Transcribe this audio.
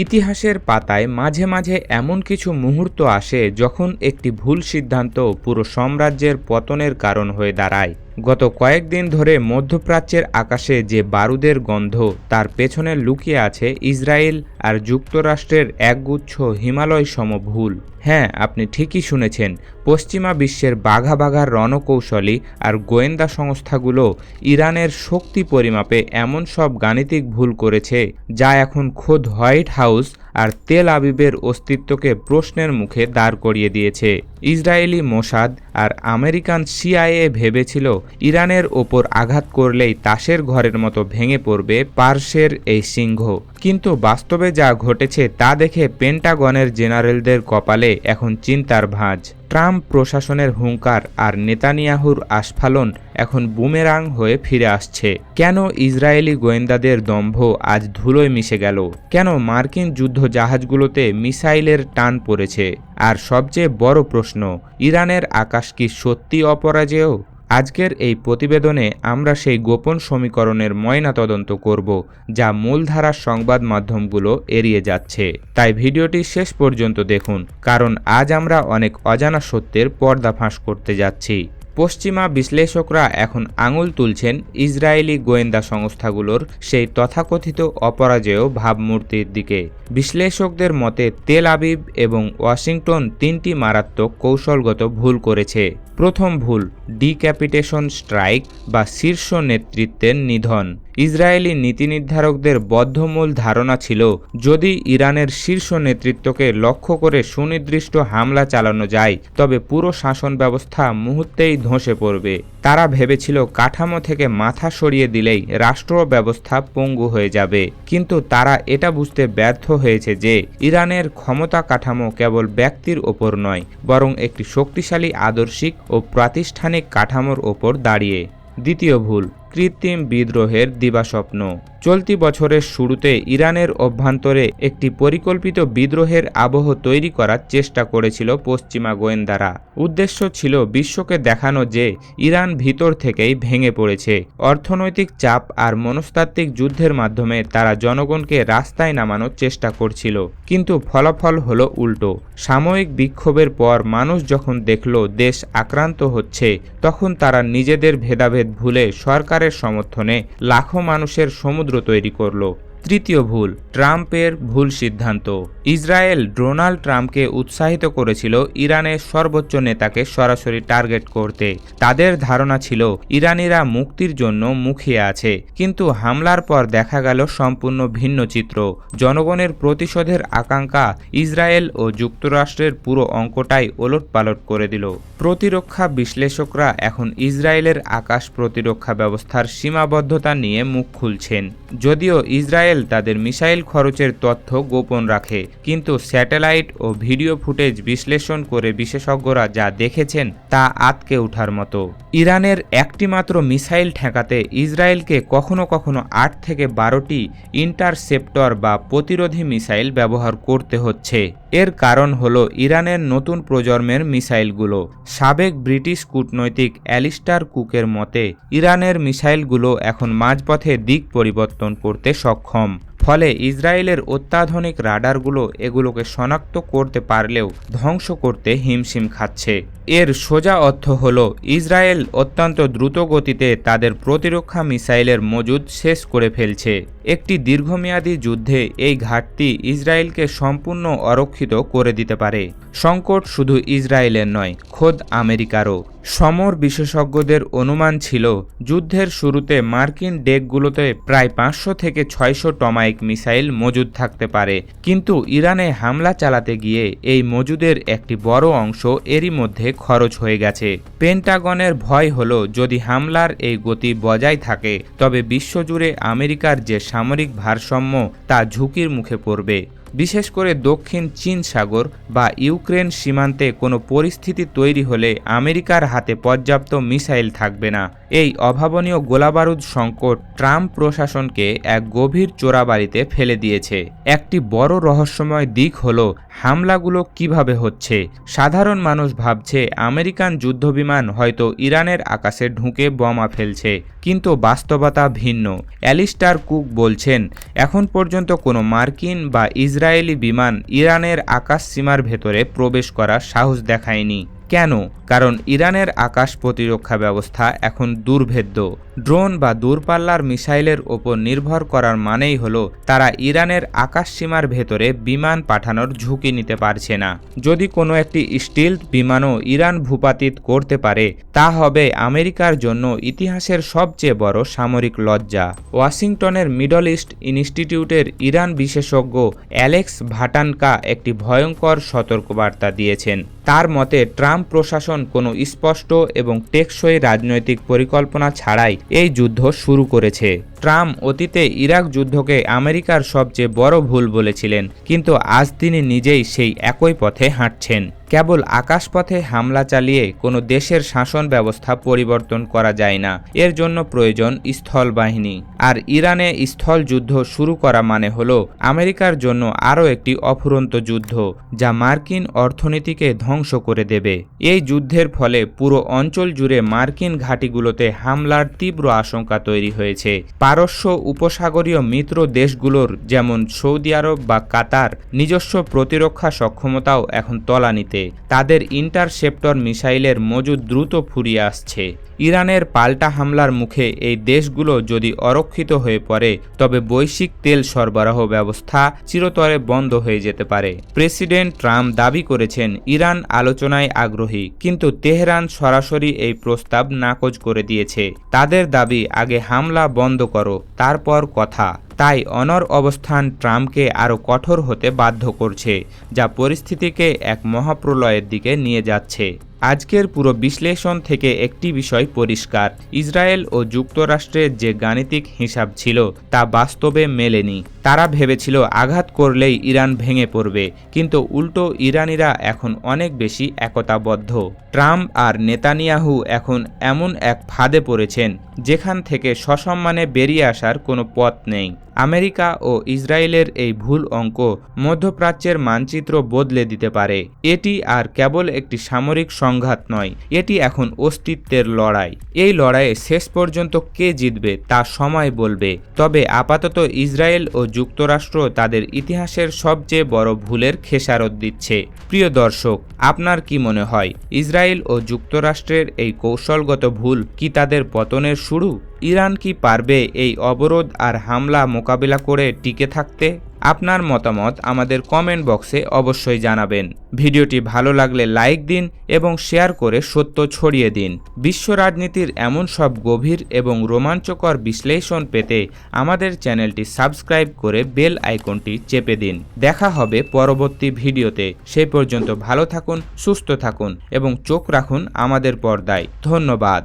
ইতিহাসের পাতায় মাঝে মাঝে এমন কিছু মুহূর্ত আসে যখন একটি ভুল সিদ্ধান্ত পুরো সাম্রাজ্যের পতনের কারণ হয়ে দাঁড়ায়। গত কয়েকদিন ধরে মধ্যপ্রাচ্যের আকাশে যে বারুদের গন্ধ, তার পেছনে লুকিয়ে আছে ইসরায়েল আর যুক্তরাষ্ট্রের একগুচ্ছ হিমালয় সম ভুল। হ্যাঁ, আপনি ঠিকই শুনেছেন। পশ্চিমা বিশ্বের বাঘা বাঘা রণকৌশলী আর গোয়েন্দা সংস্থাগুলো ইরানের শক্তি পরিমাপে এমন সব গাণিতিক ভুল করেছে যা এখন খোদ হোয়াইট হাউস আর তেল আবিবের অস্তিত্বকে প্রশ্নের মুখে দাঁড় করিয়ে দিয়েছে। ইসরায়েলি মোসাদ আর আমেরিকান সিআইএ ভেবেছিল ইরানের ওপর আঘাত করলেই তাসের ঘরের মতো ভেঙে পড়বে পারস্যের এই সিংহ, কিন্তু বাস্তবে যা ঘটেছে তা দেখে পেন্টাগনের জেনারেলদের কপালে এখন চিন্তার ভাঁজ। ট্রাম্প প্রশাসনের হুঙ্কার আর নেতানিয়াহুর আস্ফালন এখন বুমেরাং হয়ে ফিরে আসছে। কেন ইসরায়েলি গোয়েন্দাদের দম্ভ আজ ধুলোয় মিশে গেল? কেন মার্কিন যুদ্ধ জাহাজগুলোতে মিসাইলের টান পড়েছে? আর সবচেয়ে বড় প্রশ্ন, ইরানের আকাশ কি সত্যি অপরাজেয়? আজকের এই প্রতিবেদনে আমরা সেই গোপন সমীকরণের ময়নাতদন্ত করব যা মূলধারার সংবাদ মাধ্যমগুলো এড়িয়ে যাচ্ছে। তাই ভিডিওটি শেষ পর্যন্ত দেখুন, কারণ আজ আমরা অনেক অজানা সত্যের পর্দাফাঁস করতে যাচ্ছি। পশ্চিমা বিশ্লেষকরা এখন আঙুল তুলছেন ইসরায়েলি গোয়েন্দা সংস্থাগুলোর সেই তথাকথিত অপরাজেয় ভাবমূর্তির দিকে। বিশ্লেষকদের মতে তেল আবিব এবং ওয়াশিংটন তিনটি মারাত্মক কৌশলগত ভুল করেছে। প্রথম ভুল, ডিক্যাপিটেশন স্ট্রাইক বা শীর্ষ নেতৃত্বের নিধন। ইসরায়েলি নীতি নির্ধারকদের বদ্ধমূল ধারণা ছিল যদি ইরানের শীর্ষ নেতৃত্বকে লক্ষ্য করে সুনির্দিষ্ট হামলা চালানো যায় তবে পুরো শাসন ব্যবস্থা মুহূর্তেই ধসে পড়বে। তারা ভেবেছিল কাঠামো থেকে মাথা সরিয়ে দিলেই রাষ্ট্র ব্যবস্থা পঙ্গু হয়ে যাবে, কিন্তু তারা এটা বুঝতে ব্যর্থ হয়েছে যে ইরানের ক্ষমতা কাঠামো কেবল ব্যক্তির ওপর নয়, বরং একটি শক্তিশালী আদর্শিক ও প্রাতিষ্ঠানিক কাঠামোর ওপর দাঁড়িয়ে। দ্বিতীয় ভুল, কৃত্রিম বিদ্রোহের দিবাস্বপ্ন। চলতি বছরের শুরুতে ইরানের অভ্যন্তরে একটি পরিকল্পিত বিদ্রোহের আবহ তৈরি করার চেষ্টা করেছিল পশ্চিমা গোয়েন্দারা। উদ্দেশ্য ছিল বিশ্বকে দেখানো যে ইরান ভিতর থেকেই ভেঙে পড়েছে। অর্থনৈতিক চাপ আর মনস্তাত্ত্বিক যুদ্ধের মাধ্যমে তারা জনগণকে রাস্তায় নামানোর চেষ্টা করছিল, কিন্তু ফলাফল হলো উল্টো। সাময়িক বিক্ষোভের পর মানুষ যখন দেখল দেশ আক্রান্ত হচ্ছে, তখন তারা নিজেদের ভেদাভেদ ভুলে সরকারের সমর্থনে লাখো মানুষের সমুদ্র তৈরি করলো। তৃতীয় ভুল, ট্রাম্পের ভুল সিদ্ধান্ত। ইসরায়েল ডোনাল্ড ট্রাম্পকে উৎসাহিত করেছিল ইরানের সর্বোচ্চ নেতাকে সরাসরি টার্গেট করতে। তাদের ধারণা ছিল ইরানিরা মুক্তির জন্য মুখিয়ে আছে, কিন্তু হামলার পর দেখা গেল সম্পূর্ণ ভিন্ন চিত্র। জনগণের প্রতিশোধের আকাঙ্ক্ষা ইসরায়েল ও যুক্তরাষ্ট্রের পুরো অঙ্কটাই ওলটপালট করে দিল। প্রতিরক্ষা বিশ্লেষকরা এখন ইসরায়েলের আকাশ প্রতিরক্ষা ব্যবস্থার সীমাবদ্ধতা নিয়ে মুখ খুলছেন। যদিও ইসরায়েল তাদের মিসাইল খরচের তথ্য গোপন রাখে, কিন্তু স্যাটেলাইট ও ভিডিও ফুটেজ বিশ্লেষণ করে বিশেষজ্ঞরা যা দেখেছেন তা আঁতকে ওঠার মতো। ইরানের একটি মাত্র মিসাইল ঠেকাতে ইসরায়েলকে কখনো কখনো 8 থেকে 12টি ইন্টারসেপ্টর বা প্রতিরোধী মিসাইল ব্যবহার করতে হচ্ছে। এর কারণ হলো ইরানের নতুন প্রজন্মের মিসাইলগুলো। সাবেক ব্রিটিশ কূটনৈতিক অ্যালিস্টার কুকের মতে ইরানের মিসাইলগুলো এখন মাঝপথে দিক পরিবর্তন করতে সক্ষম। ফলে ইসরায়েলের অত্যাধুনিক রাডারগুলো এগুলোকে শনাক্ত করতে পারলেও ধ্বংস করতে হিমশিম খাচ্ছে। এর সোজা অর্থ হল ইসরায়েল অত্যন্ত দ্রুত গতিতে তাদের প্রতিরক্ষা মিসাইলের মজুদ শেষ করে ফেলছে। একটি দীর্ঘমেয়াদী যুদ্ধে এই ঘাটতি ইসরায়েলকে সম্পূর্ণ অরক্ষিত করে দিতে পারে। সংকট শুধু ইসরায়েলের নয়, খোদ আমেরিকারও। সমর বিশেষজ্ঞদের অনুমান ছিল যুদ্ধের শুরুতে মার্কিন ডেকগুলোতে প্রায় 500 থেকে 600 টমাইক মিসাইল মজুদ থাকতে পারে, কিন্তু ইরানে হামলা চালাতে গিয়ে এই মজুদের একটি বড় অংশ এরই মধ্যে খরচ হয়ে গেছে। পেন্টাগনের ভয় হলো যদি হামলার এই গতি বজায় থাকে তবে বিশ্বজুড়ে আমেরিকার যে সামরিক ভারসাম্য তা ঝুঁকির মুখে পড়বে। বিশেষ করে দক্ষিণ চীন সাগর বা ইউক্রেন সীমান্তে কোনো পরিস্থিতি তৈরি হলে আমেরিকার হাতে পর্যাপ্ত মিসাইল থাকবে না। এই অভাবনীয় গোলাবারুদ সংকট ট্রাম্প প্রশাসনকে এক গভীর চোরাবাড়িতে ফেলে দিয়েছে। একটি বড় রহস্যময় দিক হলো হামলাগুলো কিভাবে হচ্ছে। সাধারণ মানুষ ভাবছে আমেরিকান যুদ্ধবিমান হয়তো ইরানের আকাশে ঢুকে বোমা ফেলছে, কিন্তু বাস্তবতা ভিন্ন। অ্যালিস্টার কুক বলছেন এখন পর্যন্ত কোনো মার্কিন বা ইসরায়েল ইসরায়েলি বিমান ইরানের আকাশ সীমার ভেতরে প্রবেশ করার সাহস দেখায়নি। কেন? কারণ ইরানের আকাশ প্রতিরক্ষা ব্যবস্থা এখন দুর্ভেদ্য। ড্রোন বা দূরপাল্লার মিসাইলের ওপর নির্ভর করার মানেই হলো তারা ইরানের আকাশ সীমার ভেতরে বিমান পাঠানোর ঝুঁকি নিতে পারছে না। যদি কোনো একটি স্টিলথ বিমানও ইরান ভূপাতিত করতে পারে, তা হবে আমেরিকার জন্য ইতিহাসের সবচেয়ে বড় সামরিক লজ্জা। ওয়াশিংটনের মিডল ইস্ট ইনস্টিটিউটের ইরান বিশেষজ্ঞ অ্যালেক্স ভাটানকা একটি ভয়ঙ্কর সতর্কবার্তা দিয়েছেন। তার মতে ট্রাম্প প্রশাসন কোনো স্পষ্ট এবং টেকসই রাজনৈতিক পরিকল্পনা ছাড়াই এই যুদ্ধ শুরু করেছে। ট্রাম্প অতীতে ইরাক যুদ্ধকে আমেরিকার সবচেয়ে বড় ভুল বলেছিলেন, কিন্তু আজ তিনি নিজেই সেই একই পথে হাঁটছেন। কেবল আকাশপথে হামলা চালিয়ে কোনো দেশের শাসন ব্যবস্থা পরিবর্তন করা যায় না, এর জন্য প্রয়োজন স্থল বাহিনী। আর ইরানে স্থল যুদ্ধ শুরু করা মানে হলো আমেরিকার জন্য আরও একটি অফুরন্ত যুদ্ধ, যা মার্কিন অর্থনীতিকে ধ্বংস করে দেবে। এই যুদ্ধের ফলে পুরো অঞ্চল জুড়ে মার্কিন ঘাঁটিগুলোতে হামলার তীব্র আশঙ্কা তৈরি হয়েছে। পারস্য উপসাগরীয় মিত্র দেশগুলোর যেমন সৌদি আরব বা কাতার নিজস্ব প্রতিরক্ষা সক্ষমতাও এখন তলানিতে। তাদের ইন্টারসেপ্টর মিসাইলের মজুদ দ্রুত ফুরিয়ে আসছে। ইরানের পাল্টা হামলার মুখে এই দেশগুলো যদি অরক্ষিত হয়ে পড়ে, তবে বৈশ্বিক তেল সরবরাহ ব্যবস্থা চিরতরে বন্ধ হয়ে যেতে পারে। প্রেসিডেন্ট ট্রাম্প দাবি করেছেন ইরান আলোচনায় আগ্রহী, কিন্তু তেহরান সরাসরি এই প্রস্তাব নাকচ করে দিয়েছে। তাদের দাবি আগে হামলা বন্ধ করো, তারপর কথা। তাই অনড় অবস্থান ট্রাম্পকে আরও কঠোর হতে বাধ্য করছে, যা পরিস্থিতিকে এক মহাপ্রলয়ের দিকে নিয়ে যাচ্ছে। আজকের পুরো বিশ্লেষণ থেকে একটি বিষয় পরিষ্কার, ইসরায়েল ও যুক্তরাষ্ট্রের যে গাণিতিক হিসাব ছিল তা বাস্তবে মেলেনি। তারা ভেবেছিল আঘাত করলেই ইরান ভেঙে পড়বে, কিন্তু উল্টো ইরানিরা এখন অনেক বেশি একতাবদ্ধ। ট্রাম্প আর নেতানিয়াহু এখন এমন এক ফাঁদে পড়েছেন যেখান থেকে সসম্মানে বেরিয়ে আসার কোনো পথ নেই। আমেরিকা ও ইসরায়েলের এই ভুল অঙ্ক মধ্যপ্রাচ্যের মানচিত্র বদলে দিতে পারে। এটি আর কেবল একটি সামরিক সংঘাত নয়, এটি এখন অস্তিত্বের লড়াই। এই লড়াইয়ে শেষ পর্যন্ত কে জিতবে তা সময় বলবে। তবে আপাতত ইসরায়েল ও যুক্তরাষ্ট্র তাদের ইতিহাসের সবচেয়ে বড় ভুলের খেসারত দিচ্ছে। প্রিয় দর্শক, আপনার কি মনে হয় ইসরায়েল ও যুক্তরাষ্ট্রের এই কৌশলগত ভুল কি তাদের পতনের শুরু? ইরান কি পারবে এই অবরোধ আর হামলা মোকাবিলা করে টিকে থাকতে? আপনার মতামত আমাদের কমেন্ট বক্সে অবশ্যই জানাবেন। ভিডিওটি ভালো লাগলে লাইক দিন এবং শেয়ার করে সত্য ছড়িয়ে দিন। বিশ্ব রাজনীতির এমন সব গভীর এবং রোমাঞ্চকর বিশ্লেষণ পেতে আমাদের চ্যানেলটি সাবস্ক্রাইব করে বেল আইকনটি চেপে দিন। দেখা হবে পরবর্তী ভিডিওতে। সেই পর্যন্ত ভালো থাকুন, সুস্থ থাকুন এবং চোখ রাখুন আমাদের পর্দায়। ধন্যবাদ।